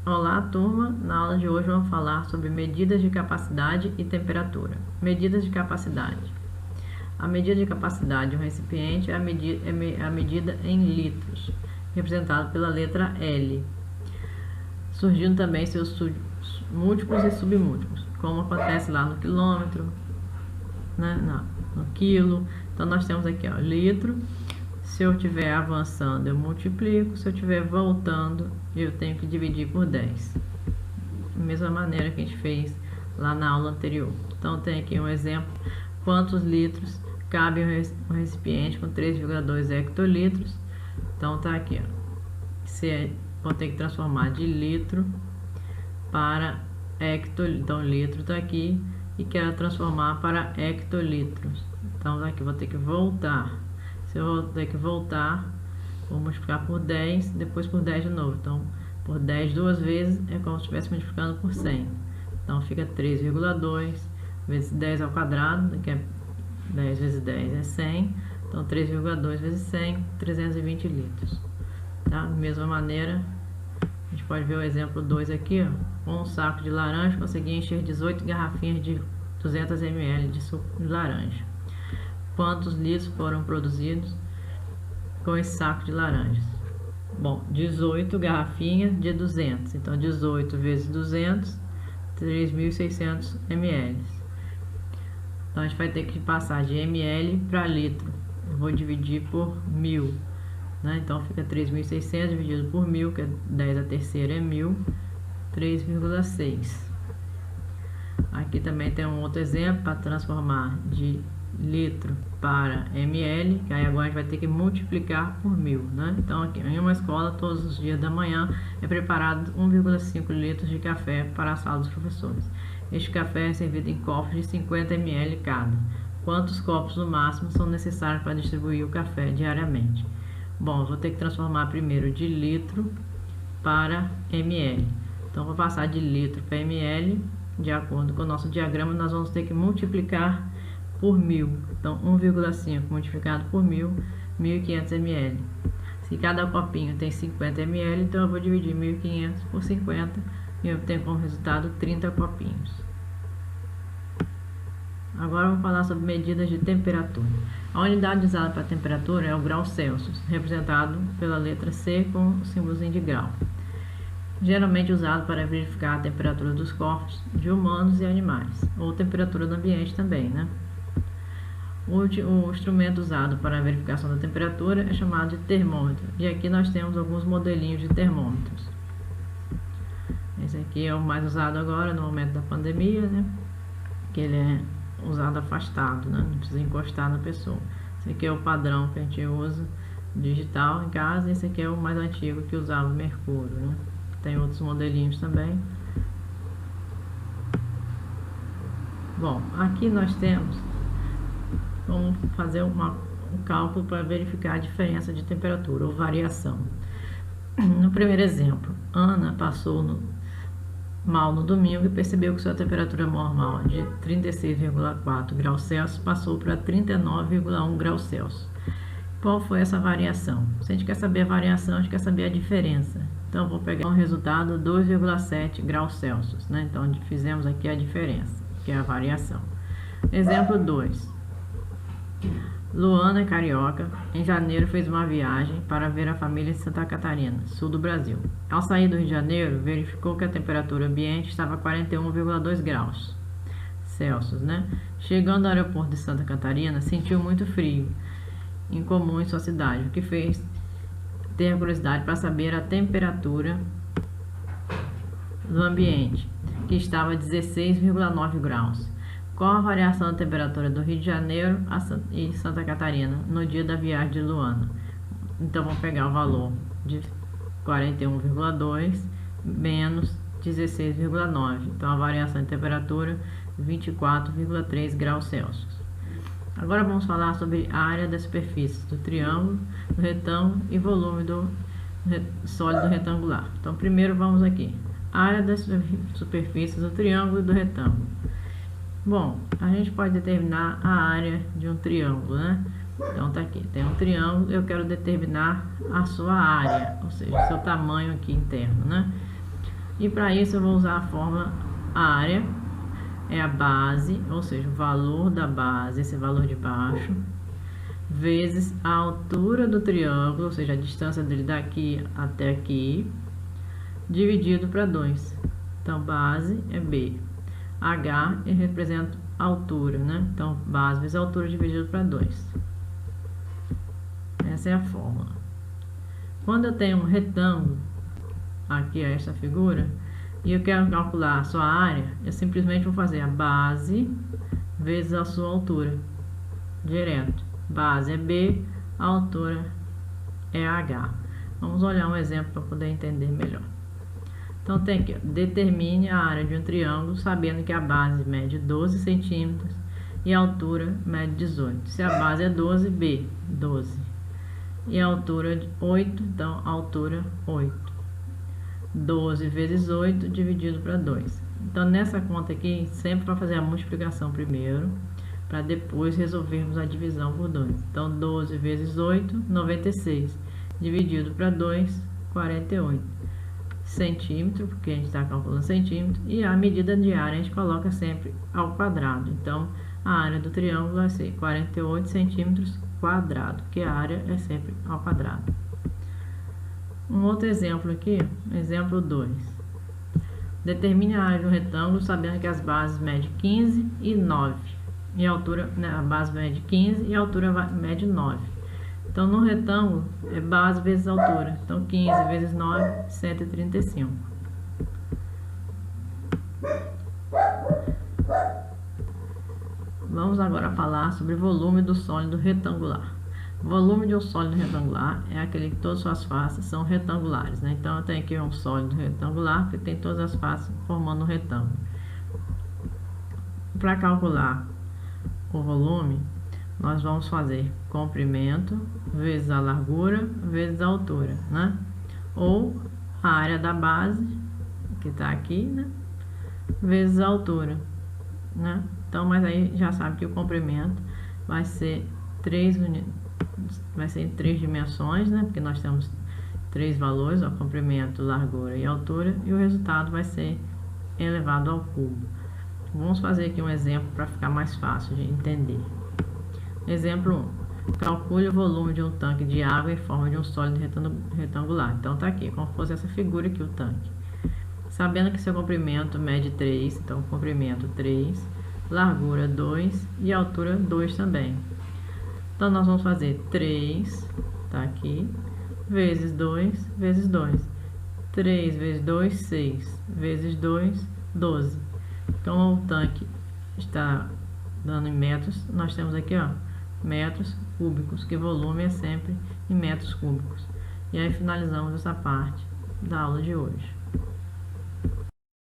Olá, turma! Na aula de hoje vamos falar sobre medidas de capacidade e temperatura. Medidas de capacidade. A medida de capacidade de um recipiente é a medida em litros, representado pela letra L, surgindo também seus múltiplos e submúltiplos, como acontece lá no quilômetro, né, no quilo. Então nós temos aqui, ó, litro. Se eu estiver avançando, eu multiplico. Se eu estiver voltando, eu tenho que dividir por 10. Da mesma maneira que a gente fez lá na aula anterior. Então, tem aqui um exemplo. Quantos litros cabe um recipiente com 3,2 hectolitros? Então, tá aqui, ó. Vou ter que transformar de litro para hectolitro. Então, litro tá aqui e quero transformar para hectolitros. Então, aqui vou ter que voltar. Se eu vou ter que voltar, vou multiplicar por 10, depois por 10 de novo. Então, por 10 duas vezes é como se estivesse multiplicando por 100. Então, fica 3,2 vezes 10 ao quadrado, que é 10 vezes 10 é 100. Então, 3,2 vezes 100, 320 litros. Tá? Da mesma maneira, a gente pode ver o exemplo 2 aqui, ó. Com um saco de laranja, consegui encher 18 garrafinhas de 200 ml de suco de laranja. Quantos litros foram produzidos com esse saco de laranjas? Bom, 18 garrafinhas de 200. Então, 18 vezes 200, 3.600 ml. Então, a gente vai ter que passar de ml para litro. Eu vou dividir por 1000. Né? Então, fica 3.600 dividido por 1000, que é 10 a terceira é 1000, 3,6. Aqui também tem um outro exemplo para transformar de litro para ml, que aí agora a gente vai ter que multiplicar por 1000, né? Então, aqui em uma escola, todos os dias da manhã é preparado 1,5 litros de café para a sala dos professores. Este café é servido em copos de 50 ml cada. Quantos copos no máximo são necessários para distribuir o café diariamente? Bom, eu vou ter que transformar primeiro de litro para ml. Então, vou passar de litro para ml. De acordo com o nosso diagrama, nós vamos ter que multiplicar por 1000. Então, 1,5 multiplicado por 1000, 1.500 ml. Se cada copinho tem 50 ml, então eu vou dividir 1.500 por 50 e eu tenho como resultado 30 copinhos. Agora vamos falar sobre medidas de temperatura. A unidade usada para temperatura é o grau Celsius, representado pela letra C com o símbolozinho de grau. Geralmente usado para verificar a temperatura dos corpos de humanos e animais, ou temperatura do ambiente também, né? O instrumento usado para a verificação da temperatura é chamado de termômetro. E aqui nós temos alguns modelinhos de termômetros. Esse aqui é o mais usado agora no momento da pandemia, né? Que ele é usado afastado, né? Não precisa encostar na pessoa. Esse aqui é o padrão que a gente usa digital em casa. Esse aqui é o mais antigo, que usava o mercúrio, né? Tem outros modelinhos também. Bom, aqui nós temos como fazer um cálculo para verificar a diferença de temperatura ou variação. No primeiro exemplo, Ana passou mal no domingo e percebeu que sua temperatura normal de 36,4 graus Celsius passou para 39,1 graus Celsius. Qual foi essa variação? Se a gente quer saber a variação, a gente quer saber a diferença. Então, vou pegar um resultado 2,7 graus Celsius, né? Então, fizemos aqui a diferença, que é a variação. Exemplo 2. Luana, carioca, em janeiro fez uma viagem para ver a família em Santa Catarina, sul do Brasil. Ao sair do Rio de Janeiro, verificou que a temperatura ambiente estava a 41,2 graus Celsius, né? Chegando ao aeroporto de Santa Catarina, sentiu muito frio, incomum em sua cidade, o que fez ter curiosidade para saber a temperatura do ambiente, que estava a 16,9 graus. Qual a variação da temperatura do Rio de Janeiro e Santa Catarina no dia da viagem de Luana? Então, vamos pegar o valor de 41,2 menos 16,9. Então, a variação de temperatura 24,3 graus Celsius. Agora vamos falar sobre a área das superfícies do triângulo, do retângulo e volume do sólido retangular. Então, primeiro vamos aqui. Área das superfícies do triângulo e do retângulo. Bom, a gente pode determinar a área de um triângulo, né? Então, tá aqui, tem um triângulo, eu quero determinar a sua área, ou seja, o seu tamanho aqui interno, né? E para isso eu vou usar a fórmula área, é a base, ou seja, o valor da base, esse valor de baixo, vezes a altura do triângulo, ou seja, a distância dele daqui até aqui, dividido para 2. Então, base é B. H representa a altura, né? Então, base vezes a altura dividido para 2. Essa é a fórmula. Quando eu tenho um retângulo, aqui é essa figura, e eu quero calcular a sua área, eu simplesmente vou fazer a base vezes a sua altura, direto. Base é B, a altura é H. Vamos olhar um exemplo para poder entender melhor. Então tem aqui, determine a área de um triângulo, sabendo que a base mede 12 centímetros e a altura mede 18. Se a base é 12, B, 12. E a altura de 8, então a altura 8. 12 vezes 8 dividido para 2. Então nessa conta aqui, sempre vai fazer a multiplicação primeiro, para depois resolvermos a divisão por 2. Então 12 vezes 8, 96. Dividido para 2, 48. Centímetro, porque a gente está calculando centímetro, e a medida de área a gente coloca sempre ao quadrado. Então a área do triângulo vai ser 48 centímetros quadrado, porque a área é sempre ao quadrado. Um outro exemplo aqui, exemplo 2. Determine a área de um retângulo sabendo que as bases medem 15 e 9. E a altura, né, a base mede 15 e a altura mede 9. Então, no retângulo, é base vezes altura. Então, 15 vezes 9, 135. Vamos agora falar sobre o volume do sólido retangular. O volume de um sólido retangular é aquele que todas as suas faces são retangulares, né? Então, eu tenho aqui um sólido retangular que tem todas as faces formando um retângulo. Para calcular o volume, nós vamos fazer comprimento vezes a largura vezes a altura, né? Ou a área da base, que está aqui, né? Vezes a altura, né? Então, mas aí já sabe que o comprimento vai ser em 3 dimensões, né? Porque nós temos 3 valores, ó, comprimento, largura e altura, e o resultado vai ser elevado ao cubo. Vamos fazer aqui um exemplo para ficar mais fácil de entender. Exemplo 1. Calcule o volume de um tanque de água em forma de um sólido retangular. Então tá aqui, como se fosse essa figura aqui, o tanque. Sabendo que seu comprimento mede 3, então comprimento 3, largura 2 e altura 2 também. Então nós vamos fazer 3, tá aqui, vezes 2, vezes 2. 3 vezes 2, 6, vezes 2, 12. Então o tanque está dando em metros, nós temos aqui, ó, metros cúbicos, que volume é sempre em metros cúbicos. E aí finalizamos essa parte da aula de hoje.